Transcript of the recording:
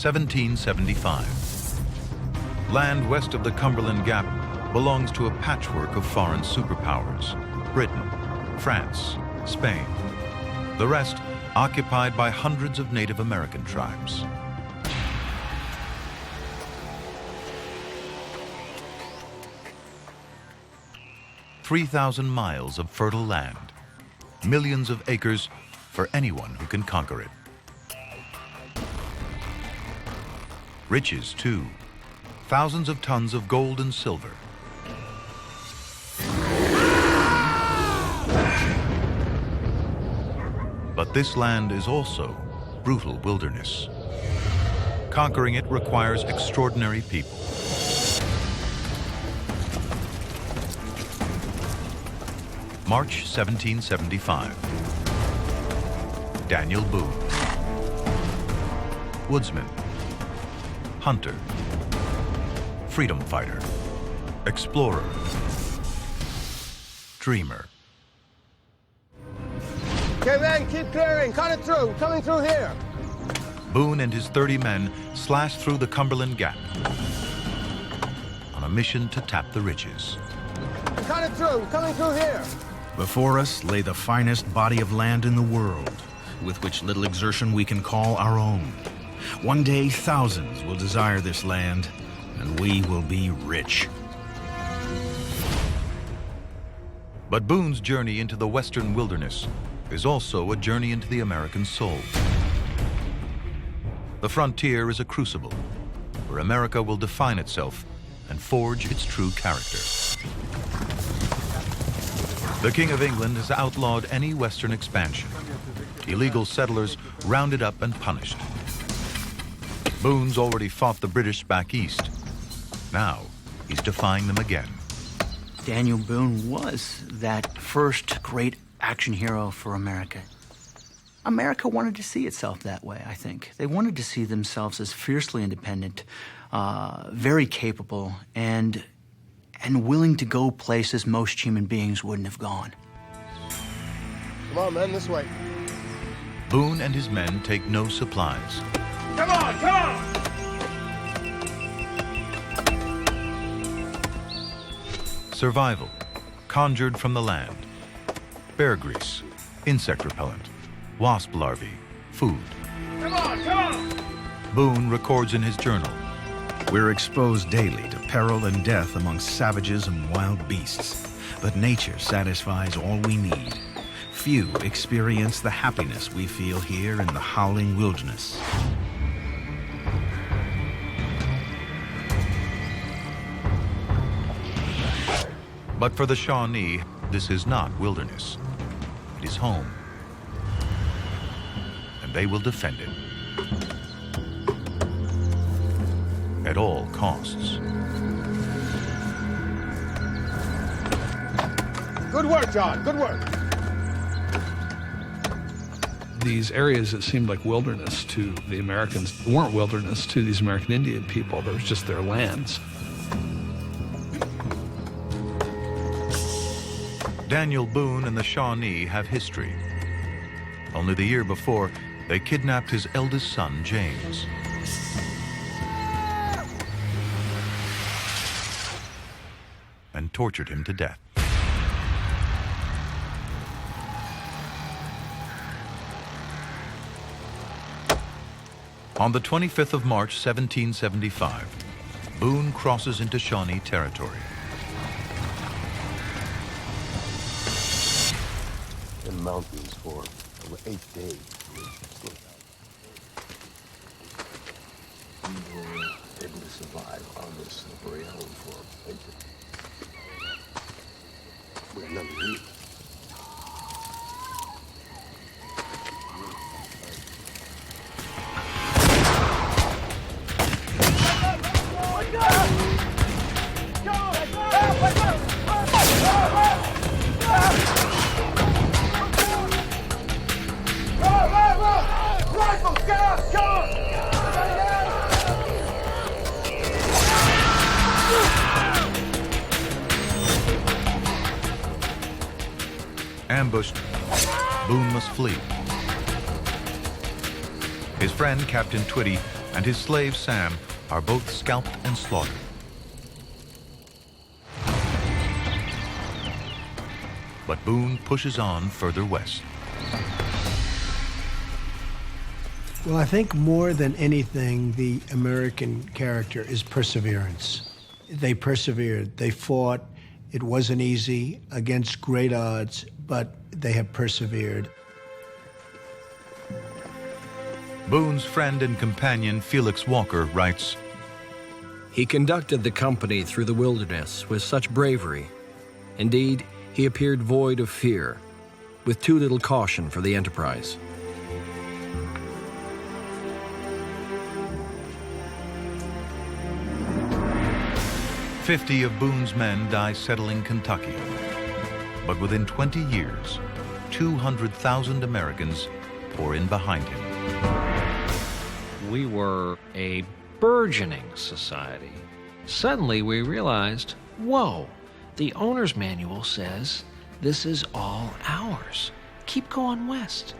1775. Land west of the Cumberland Gap belongs to a patchwork of foreign superpowers: Britain, France, Spain. The rest occupied by hundreds of Native American tribes. "3,000 miles of fertile land, millions of acres for anyone who can conquer it. Riches, too, thousands of tons of gold and silver. But this land is also brutal wilderness. Conquering it requires extraordinary people. March 1775. Daniel Boone. Woodsman, hunter, freedom fighter, explorer, dreamer. Okay, man, keep clearing. Cut it through. Coming through here. Boone and his 30 men slashed through the Cumberland Gap on a mission to tap the riches. Cut it through. Coming through here. Before us lay the finest body of land in the world, with which little exertion we can call our own. One day, thousands will desire this land, and we will be rich. But Boone's journey into the western wilderness is also a journey into the American soul. The frontier is a crucible where America will define itself and forge its true character. The King of England has outlawed any western expansion. Illegal settlers rounded up and punished. Boone's already fought the British back east. Now he's defying them again. Daniel Boone was that first great action hero for America. America wanted to see itself that way, I think. They wanted to see themselves as fiercely independent, very capable, and willing to go places most human beings wouldn't have gone. Come on, man, this way. Boone and his men take no supplies. Come on, come on! Survival, conjured from the land. Bear grease, insect repellent, wasp larvae, food. Come on, come on! Boone records in his journal. We're exposed daily to peril and death amongst savages and wild beasts, but nature satisfies all we need. Few experience the happiness we feel here in the howling wilderness. But for the Shawnee, this is not wilderness. It is home. And they will defend it. At all costs. Good work, John, good work. These areas that seemed like wilderness to the Americans weren't wilderness to these American Indian people. They was just their lands. Daniel Boone and the Shawnee have history. Only the year before, they kidnapped his eldest son, James. And tortured him to death. On the 25th of March, 1775, Boone crosses into Shawnee territory. In mountains for over 8 days. We were able to survive on this slippery island for a winter. We had nothing to eat. Ambushed, Boone must flee. His friend, Captain Twitty, and his slave Sam are both scalped and slaughtered. But Boone pushes on further west. Well, I think more than anything, the American character is perseverance. They persevered. They fought. It wasn't easy, against great odds, but they have persevered. Boone's friend and companion Felix Walker writes, He conducted the company through the wilderness with such bravery. Indeed, he appeared void of fear, with too little caution for the enterprise. "50 of Boone's men die settling Kentucky. But within 20 years, 200,000 Americans pour in behind him. We were a burgeoning society. Suddenly we realized, whoa, the owner's manual says this is all ours. Keep going west.